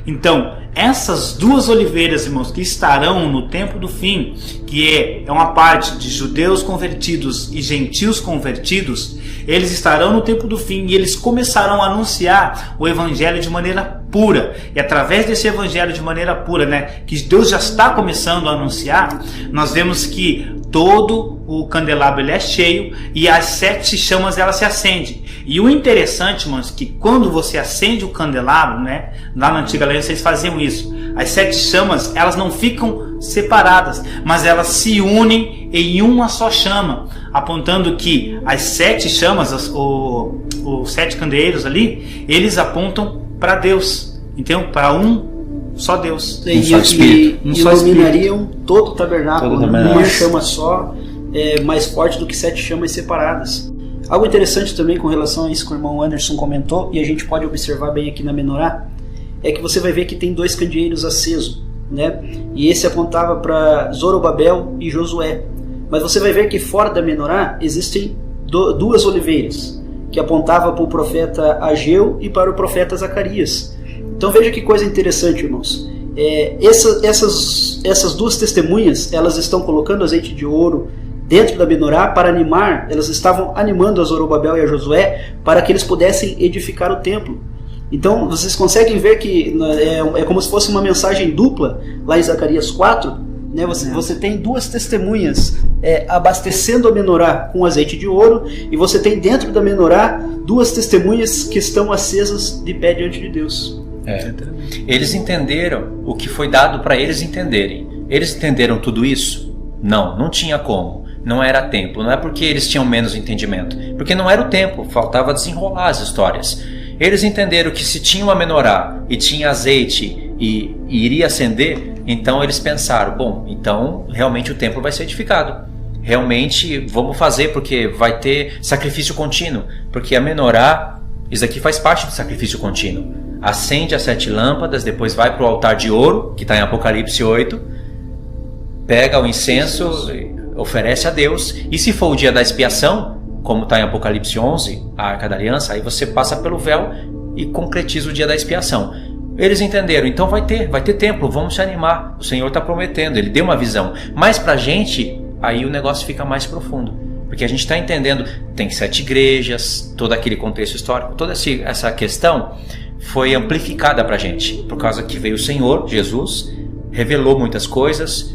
Então, essas duas oliveiras, irmãos, que estarão no tempo do fim, que é uma parte de judeus convertidos e gentios convertidos, eles estarão no tempo do fim e eles começarão a anunciar o evangelho de maneira pura. E através desse evangelho de maneira pura, que Deus já está começando a anunciar, nós vemos que todo o candelabro ele é cheio e as 7 chamas elas se acendem. E o interessante, irmãos, que quando você acende o candelabro, lá na antiga lei vocês faziam isso. As 7 chamas elas não ficam separadas, mas elas se unem em uma só chama, apontando que as 7 chamas, os 7 candeeiros ali, eles apontam para Deus, então para só Deus, só Espírito. E iluminariam todo o tabernáculo, uma chama só, mais forte do que 7 chamas separadas. Algo interessante também com relação a isso que o irmão Anderson comentou, e a gente pode observar bem aqui na menorá, é que você vai ver que tem 2 candeeiros acesos, e esse apontava para Zorobabel e Josué. Mas você vai ver que fora da menorá existem 2 oliveiras, que apontavam para o profeta Ageu e para o profeta Zacarias. Então veja que coisa interessante, irmãos. Essas 2 testemunhas, elas estão colocando azeite de ouro dentro da menorá para animar, elas estavam animando a Zorobabel e a Josué para que eles pudessem edificar o templo. Então vocês conseguem ver que é como se fosse uma mensagem dupla lá em Zacarias 4, Você tem 2 testemunhas abastecendo a menorá com azeite de ouro, e você tem dentro da menorá 2 testemunhas que estão acesas de pé diante de Deus. Eles entenderam o que foi dado para eles entenderem. Eles entenderam tudo isso? Não tinha como. Não era tempo. Não é porque eles tinham menos entendimento, porque não era o tempo, faltava desenrolar as histórias. Eles entenderam que se tinha uma menorá e tinha azeite e iria acender, então eles pensaram, bom, então realmente o templo vai ser edificado. Realmente vamos fazer, porque vai ter sacrifício contínuo, porque a menorá, isso aqui faz parte do sacrifício contínuo. Acende as 7 lâmpadas, depois vai para o altar de ouro, que está em Apocalipse 8, pega o incenso, oferece a Deus, e se for o dia da expiação, como está em Apocalipse 11, a Arca da Aliança, aí você passa pelo véu e concretiza o dia da expiação. Eles entenderam, então vai ter templo, vamos se animar, o Senhor está prometendo, Ele deu uma visão. Mas para a gente, aí o negócio fica mais profundo, porque a gente está entendendo, tem 7 igrejas, todo aquele contexto histórico, toda essa questão foi amplificada para a gente, por causa que veio o Senhor, Jesus, revelou muitas coisas.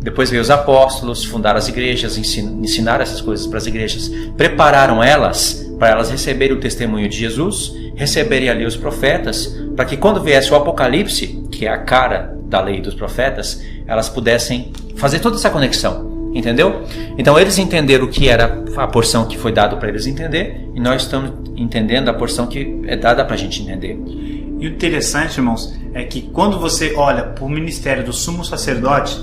Depois veio os apóstolos, fundaram as igrejas, ensinaram essas coisas para as igrejas, prepararam elas para elas receberem o testemunho de Jesus, receberem ali os profetas, para que quando viesse o Apocalipse, que é a cara da lei dos profetas, elas pudessem fazer toda essa conexão, entendeu? Então eles entenderam o que era a porção que foi dada para eles entender, e nós estamos entendendo a porção que é dada para a gente entender. E o interessante, irmãos, é que quando você olha para o ministério do sumo sacerdote,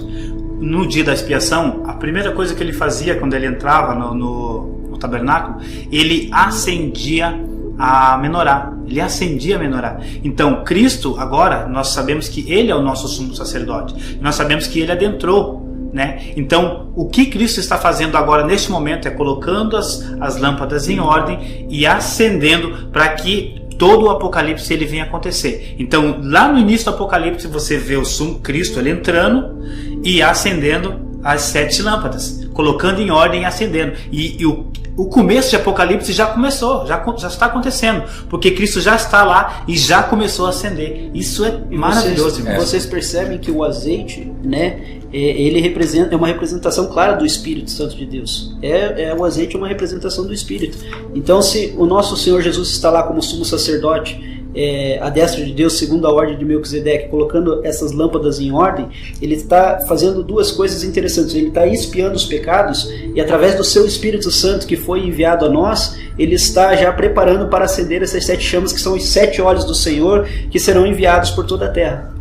no dia da expiação, a primeira coisa que ele fazia quando ele entrava no tabernáculo, ele acendia a menorá. Ele acendia a menorá. Então, Cristo, agora, nós sabemos que Ele é o nosso sumo sacerdote. Nós sabemos que Ele adentrou. Então, o que Cristo está fazendo agora, neste momento, é colocando as lâmpadas em ordem e acendendo para que todo o Apocalipse ele venha acontecer. Então, lá no início do Apocalipse, você vê o sumo Cristo ele entrando e acendendo as 7 lâmpadas, colocando em ordem e acendendo. E o começo de Apocalipse já começou, já está acontecendo, porque Cristo já está lá e já começou a acender. Isso é maravilhoso. Vocês percebem que o azeite, ele é uma representação clara do Espírito Santo de Deus. O azeite é uma representação do Espírito. Então, se o nosso Senhor Jesus está lá como sumo sacerdote, à destra de Deus, segundo a ordem de Melquisedeque, colocando essas lâmpadas em ordem, ele está fazendo 2 coisas interessantes. Ele está expiando os pecados, e através do seu Espírito Santo que foi enviado a nós, ele está já preparando para acender essas 7 chamas, que são os 7 olhos do Senhor, que serão enviados por toda a terra.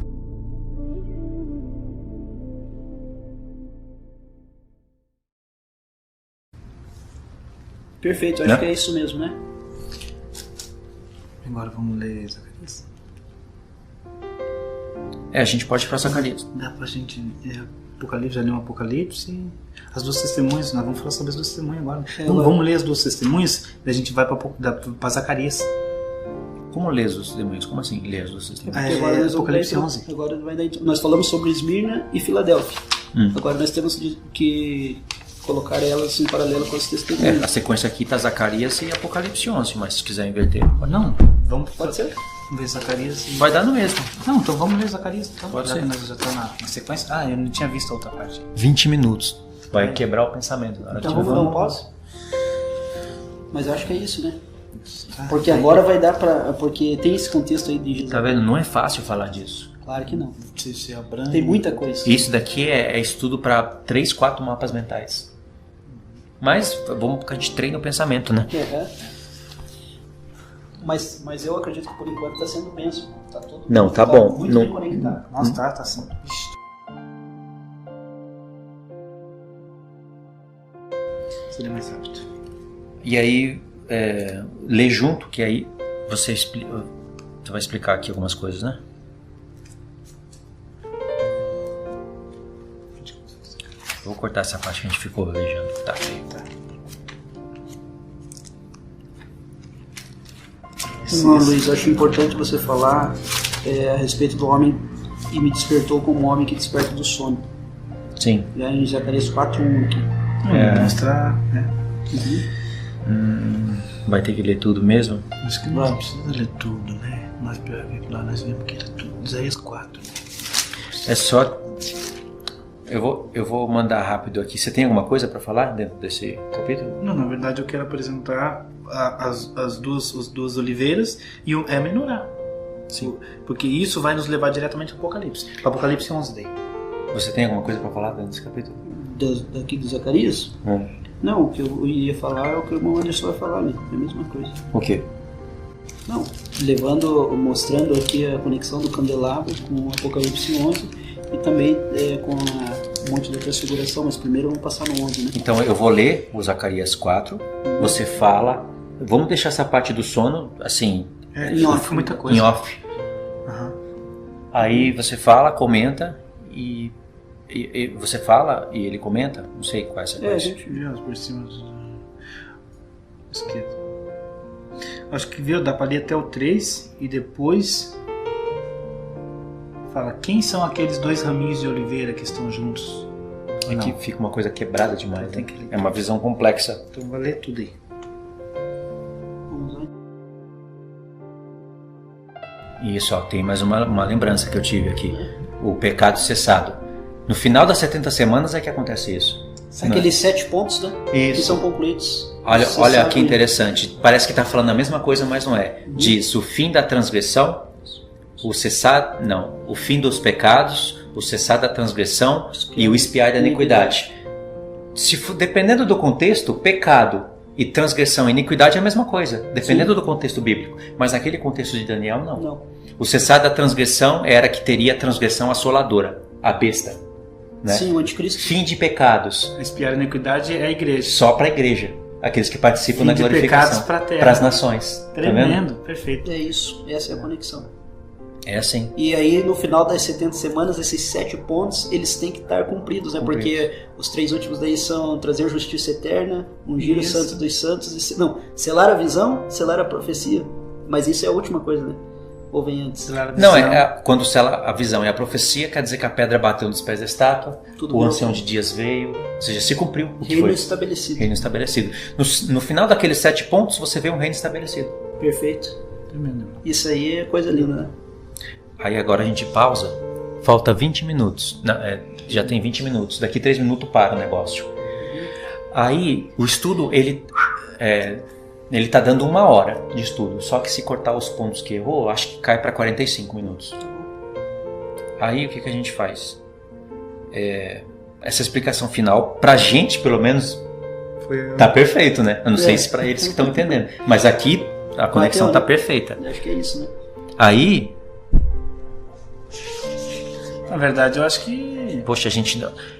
Perfeito, acho que é isso mesmo, né? Agora vamos ler Zacarias. A gente pode ir para Zacarias. Dá pra gente... Apocalipse, já leu um Apocalipse. As 2 testemunhas, nós vamos falar sobre as 2 testemunhas agora. Vamos ler as 2 testemunhas, daí a gente vai para Zacarias. como lês os testemunhos? Como assim, lês os testemunhos? Porque agora nós vamos Apocalipse dar, 11. Agora vai dar, nós falamos sobre Esmirna e Filadélfia. Agora nós temos que colocar elas em paralelo com os testemunhos. A sequência aqui tá Zacarias e Apocalipse 11, mas se quiser inverter. Não, vamos Pode ser? ver Zacarias. Vai dar no mesmo. Não, então vamos ler Zacarias. Então, Pode já ser. que nós já estamos na sequência. Ah, eu não tinha visto a outra parte. 20 minutos. Vai quebrar o pensamento. Na hora Então de- vamos dar um pause? Mas eu acho que é isso, né? Porque agora vai dar pra... Porque tem esse contexto aí de Jesus. Tá vendo? Não é fácil falar disso. Claro que não. Se abrange. Tem muita coisa. Isso daqui é estudo para 3, 4 mapas mentais. Mas vamos que a gente treina o pensamento, né? Mas eu acredito que por enquanto está sendo bênção. Tá todo Não, tá bom. muito Não- bem conectado. Nossa, tá assim. Vixe. Seria mais rápido. E aí, lê junto, que aí você vai explicar aqui algumas coisas, né? Vou cortar essa parte que a gente ficou lejando. Tá. Não, Luiz, acho importante você falar a respeito do homem que me despertou como um homem que desperta do sono. Sim. E aí em Zacarias 4:1 aqui. Mostrar. Vai ter que ler tudo mesmo? Acho que não precisa ler tudo, né? Mas pior que lá nós vimos que era tudo. Isaías 4. É só... Eu vou mandar rápido aqui. Você tem alguma coisa para falar dentro desse capítulo? Não, na verdade eu quero apresentar as duas oliveiras e o menorá. Sim. Porque isso vai nos levar diretamente ao Apocalipse. Para Apocalipse 11 daí. Você tem alguma coisa para falar dentro desse capítulo? Daqui do Zacarias? Não, o que eu ia falar é o que o irmão Anderson vai falar ali. É a mesma coisa. O quê? Não, mostrando aqui a conexão do candelabro com o Apocalipse 11 e também com o Monte da Transfiguração, mas primeiro vamos passar no 11, né? Então eu vou ler o Zacarias 4, você fala... Vamos deixar essa parte do sono, assim, Em off. Foi muita coisa. em off. Aham. Aí você fala, comenta e você fala e ele comenta? Não sei qual é essa A coisa. gente Viu por cima dos... Esquerdo. Acho que viu, dá para ler até o 3 e depois fala quem são aqueles dois raminhos de oliveira que estão juntos. É que fica uma coisa quebrada demais, né? É uma visão complexa. Então vai ler tudo aí. vamos lá. E isso, ó, tem mais uma lembrança que eu tive aqui. O pecado cessado. No final das 70 semanas é que acontece isso. São aqueles 7 pontos, né? Que Isso. são concluídos. Olha Cessado que em- interessante. Parece que está falando a mesma coisa, mas não é. Diz o fim da transgressão, o fim dos pecados, o cessar da transgressão e o espiar da iniquidade. Dependendo do contexto, pecado e transgressão e iniquidade é a mesma coisa, dependendo do contexto bíblico. Mas naquele contexto de Daniel, não. Não. O cessar da transgressão era que teria a transgressão assoladora, a besta. Né? Sim, o anticristo. Fim de pecados, Espiar a iniquidade é a igreja. só para a igreja. Aqueles que participam Fim da de glorificação. pecados pra terra. Para as nações. Tá vendo? Tremendo, perfeito. É isso, essa é a conexão. É assim. E aí, no final das 70 semanas, esses 7 pontos, eles têm que estar cumpridos, né? Cumpridos. Porque os 3 últimos daí são trazer justiça eterna, ungir o Isso. santo dos santos, selar a visão, selar a profecia. Mas isso é a última coisa, né? Ou vem antes? Não, quando sela a visão e a profecia, quer dizer que a pedra bateu nos pés da estátua, Tudo o bem. ancião de dias veio, ou seja, se cumpriu o que Reino foi. estabelecido. Reino estabelecido. No final daqueles 7 pontos, você vê um reino estabelecido. Perfeito. Tremendo. Isso aí é coisa linda, né? Aí agora a gente pausa. Falta 20 minutos. Já tem 20 minutos. Daqui 3 minutos para o negócio. Aí o estudo, ele tá dando 1 hora de estudo. Só que se cortar os pontos que errou, acho que cai para 45 minutos. Aí o que a gente faz? Essa explicação final, pra gente pelo menos, tá perfeito, né? Eu não sei se pra eles que estão entendendo. Mas aqui a conexão tá perfeita. Acho que é isso, né? Aí, Na verdade, eu acho que... poxa,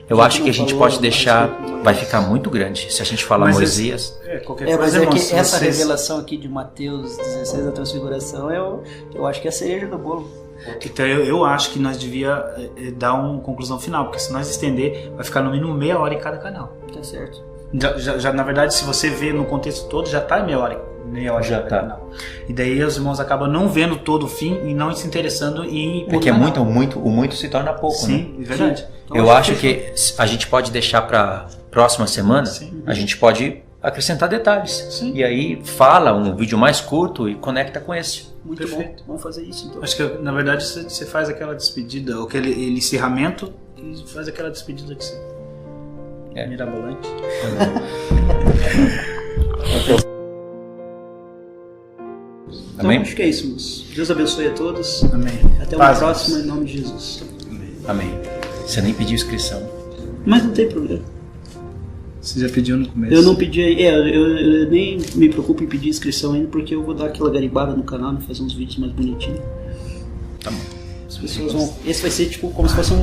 eu acho que a gente pode deixar, vai ficar muito grande se a gente falar Mas Moisias. Qualquer Mas coisa, é irmãos, que se essa vocês- revelação aqui de Mateus 16 da Transfiguração, eu acho que é a cereja do bolo. Então eu acho que nós devia dar uma conclusão final, porque se nós estender, vai ficar no mínimo meia hora em cada canal. Tá certo. Já, na verdade, se você vê no contexto todo, já tá meia hora Já tá. final. E daí os irmãos acabam não vendo todo o fim e não se interessando em... Porque o muito se torna pouco, Sim, né? é verdade. Então, Eu acho que a gente pode deixar para próxima semana, Sim. a gente pode acrescentar detalhes. Sim. E aí fala um vídeo mais curto e conecta com esse. Muito Perfeito. bom. Vamos fazer isso então. Acho que, na verdade, você faz aquela despedida, aquele encerramento e faz aquela despedida que você... Mirabolante. Então, Amém? acho que é isso, moço. Deus abençoe a todos. Amém. Até uma Paz, próxima, em nome de Jesus. Amém. Você nem pediu inscrição. Mas não tem problema. Você já pediu no começo. Eu não pedi, eu nem me preocupo em pedir inscrição ainda, porque eu vou dar aquela garibada no canal e fazer uns vídeos mais bonitinhos. Tá bom. As pessoas vão. Esse vai ser tipo como se fosse um